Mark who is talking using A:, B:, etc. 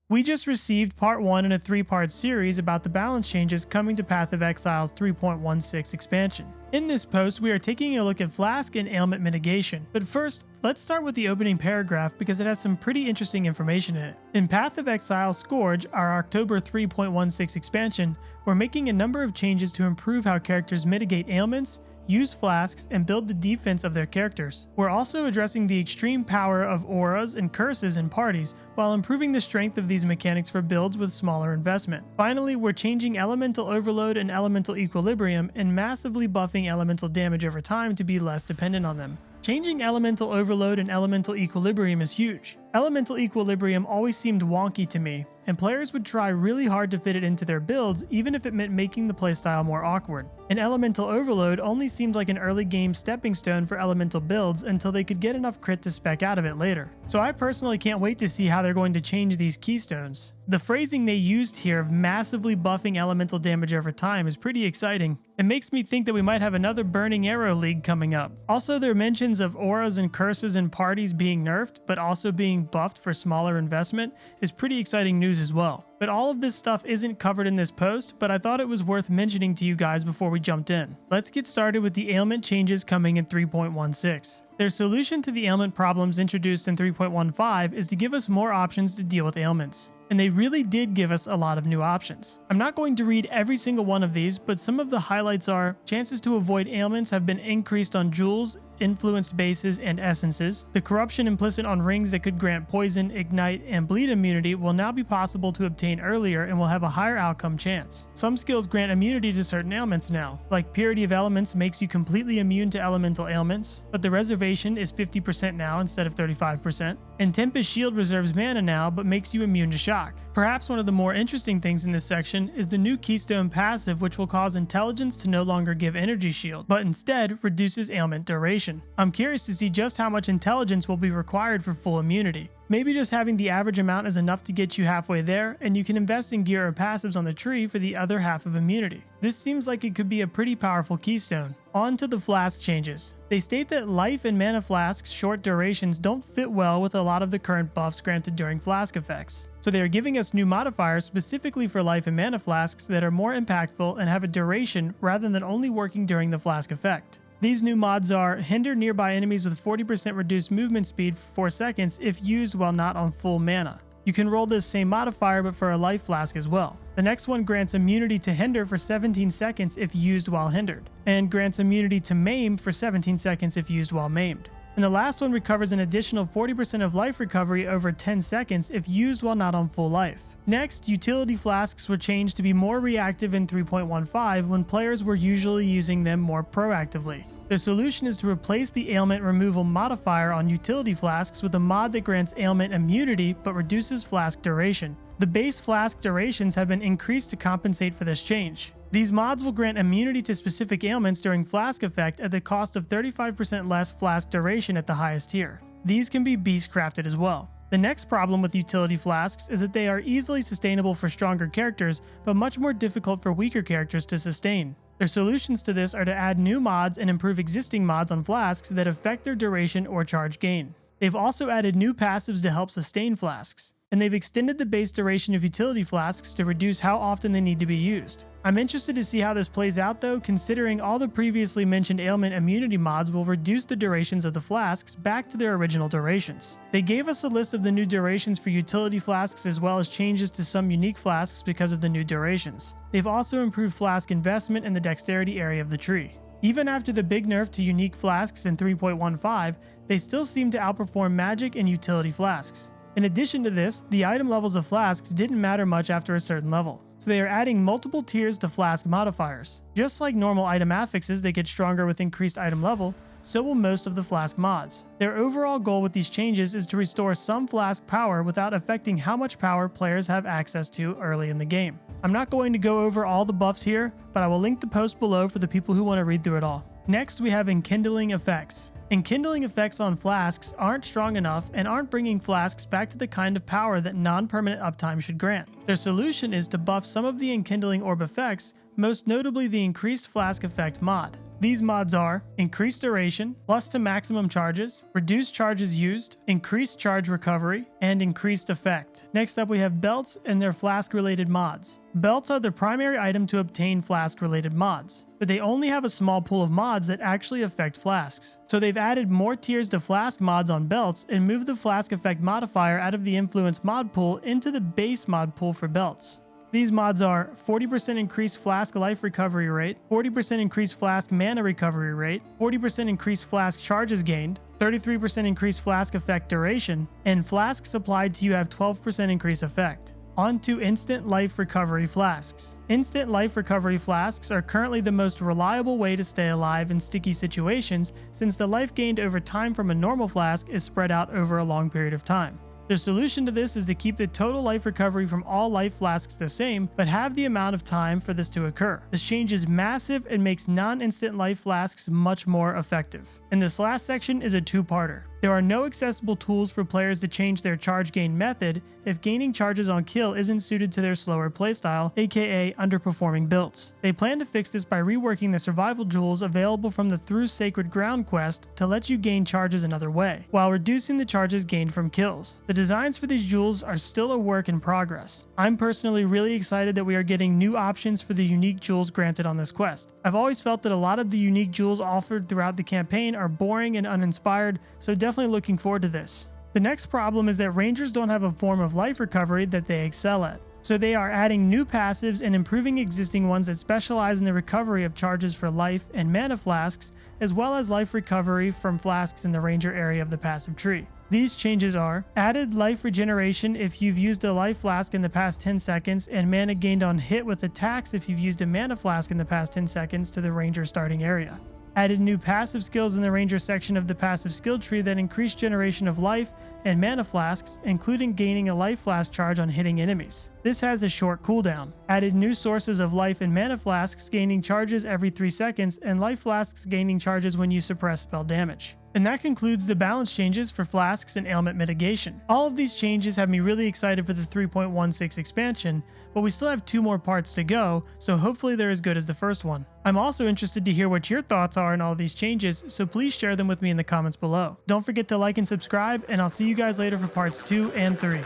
A: We just received part 1 in a 3-part series about the balance changes coming to Path of Exile's 3.16 expansion. In this post, we are taking a look at Flask and Ailment Mitigation, but first, let's start with the opening paragraph because it has some pretty interesting information in it. In Path of Exile Scourge, our October 3.16 expansion, we're making a number of changes to improve how characters mitigate ailments, use flasks, and build the defense of their characters. We're also addressing the extreme power of auras and curses in parties, while improving the strength of these mechanics for builds with smaller investment. Finally, we're changing Elemental Overload and Elemental Equilibrium and massively buffing elemental damage over time to be less dependent on them. Changing Elemental Overload and Elemental Equilibrium is huge. Elemental Equilibrium always seemed wonky to me, and players would try really hard to fit it into their builds even if it meant making the playstyle more awkward. And Elemental Overload only seemed like an early game stepping stone for elemental builds until they could get enough crit to spec out of it later. So I personally can't wait to see how they're going to change these keystones. The phrasing they used here of massively buffing elemental damage over time is pretty exciting. It makes me think that we might have another Burning Arrow League coming up. Also, their mentions of auras and curses in parties being nerfed, but also being buffed for smaller investment is pretty exciting news as well. But all of this stuff isn't covered in this post, but I thought it was worth mentioning to you guys before we jumped in. Let's get started with the ailment changes coming in 3.16. Their solution to the ailment problems introduced in 3.15 is to give us more options to deal with ailments. And they really did give us a lot of new options. I'm not going to read every single one of these, but some of the highlights are: chances to avoid ailments have been increased on jewels, influenced bases, and essences. The corruption implicit on rings that could grant poison, ignite, and bleed immunity will now be possible to obtain earlier and will have a higher outcome chance. Some skills grant immunity to certain ailments now, like Purity of Elements makes you completely immune to elemental ailments, but the reservation is 50% now instead of 35%. And Tempest Shield reserves mana now, but makes you immune to shock. Perhaps one of the more interesting things in this section is the new Keystone passive, which will cause Intelligence to no longer give Energy Shield, but instead reduces ailment duration. I'm curious to see just how much intelligence will be required for full immunity. Maybe just having the average amount is enough to get you halfway there, and you can invest in gear or passives on the tree for the other half of immunity. This seems like it could be a pretty powerful keystone. On to the flask changes. They state that life and mana flasks' short durations don't fit well with a lot of the current buffs granted during flask effects. So they are giving us new modifiers specifically for life and mana flasks that are more impactful and have a duration rather than only working during the flask effect. These new mods are: hinder nearby enemies with 40% reduced movement speed for 4 seconds if used while not on full mana. You can roll this same modifier but for a life flask as well. The next one grants immunity to hinder for 17 seconds if used while hindered, and grants immunity to maim for 17 seconds if used while maimed. And the last one recovers an additional 40% of life recovery over 10 seconds if used while not on full life. Next, utility flasks were changed to be more reactive in 3.15 when players were usually using them more proactively. Their solution is to replace the ailment removal modifier on utility flasks with a mod that grants ailment immunity but reduces flask duration. The base flask durations have been increased to compensate for this change. These mods will grant immunity to specific ailments during flask effect at the cost of 35% less flask duration at the highest tier. These can be beast crafted as well. The next problem with utility flasks is that they are easily sustainable for stronger characters, but much more difficult for weaker characters to sustain. Their solutions to this are to add new mods and improve existing mods on flasks that affect their duration or charge gain. They've also added new passives to help sustain flasks. And they've extended the base duration of utility flasks to reduce how often they need to be used. I'm interested to see how this plays out though, considering all the previously mentioned ailment immunity mods will reduce the durations of the flasks back to their original durations. They gave us a list of the new durations for utility flasks as well as changes to some unique flasks because of the new durations. They've also improved flask investment in the dexterity area of the tree. Even after the big nerf to unique flasks in 3.15, they still seem to outperform magic and utility flasks. In addition to this, the item levels of flasks didn't matter much after a certain level, so they are adding multiple tiers to flask modifiers. Just like normal item affixes that get stronger with increased item level, so will most of the flask mods. Their overall goal with these changes is to restore some flask power without affecting how much power players have access to early in the game. I'm not going to go over all the buffs here, but I will link the post below for the people who want to read through it all. Next, we have Enkindling Effects. Enkindling effects on flasks aren't strong enough and aren't bringing flasks back to the kind of power that non-permanent uptime should grant. Their solution is to buff some of the enkindling orb effects, most notably the increased flask effect mod. These mods are increased duration, plus to maximum charges, reduced charges used, increased charge recovery, and increased effect. Next up we have belts and their flask related mods. Belts are the primary item to obtain flask related mods, but they only have a small pool of mods that actually affect flasks. So they've added more tiers to flask mods on belts and moved the flask effect modifier out of the influence mod pool into the base mod pool for belts. These mods are 40% increased flask life recovery rate, 40% increased flask mana recovery rate, 40% increased flask charges gained, 33% increased flask effect duration, and flasks applied to you have 12% increased effect. On to instant life recovery flasks. Instant life recovery flasks are currently the most reliable way to stay alive in sticky situations, since the life gained over time from a normal flask is spread out over a long period of time. The solution to this is to keep the total life recovery from all life flasks the same, but have the amount of time for this to occur. This change is massive and makes non-instant life flasks much more effective. And this last section is a two-parter. There are no accessible tools for players to change their charge gain method if gaining charges on kill isn't suited to their slower playstyle, aka underperforming builds. They plan to fix this by reworking the survival jewels available from the Through Sacred Ground quest to let you gain charges another way, while reducing the charges gained from kills. The designs for these jewels are still a work in progress. I'm personally really excited that we are getting new options for the unique jewels granted on this quest. I've always felt that a lot of the unique jewels offered throughout the campaign are boring and uninspired, so definitely looking forward to this. The next problem is that rangers don't have a form of life recovery that they excel at, so they are adding new passives and improving existing ones that specialize in the recovery of charges for life and mana flasks, as well as life recovery from flasks in the ranger area of the passive tree. These changes are added life regeneration if you've used a life flask in the past 10 seconds, and mana gained on hit with attacks if you've used a mana flask in the past 10 seconds to the ranger starting area. Added new passive skills in the ranger section of the passive skill tree that increase generation of life and mana flasks, including gaining a life flask charge on hitting enemies. This has a short cooldown. Added new sources of life and mana flasks gaining charges every 3 seconds, and life flasks gaining charges when you suppress spell damage. And that concludes the balance changes for Flasks and Ailment Mitigation. All of these changes have me really excited for the 3.16 expansion, but we still have 2 more parts to go, so hopefully they're as good as the first one. I'm also interested to hear what your thoughts are on all these changes, so please share them with me in the comments below. Don't forget to like and subscribe, and I'll see you guys later for parts 2 and 3.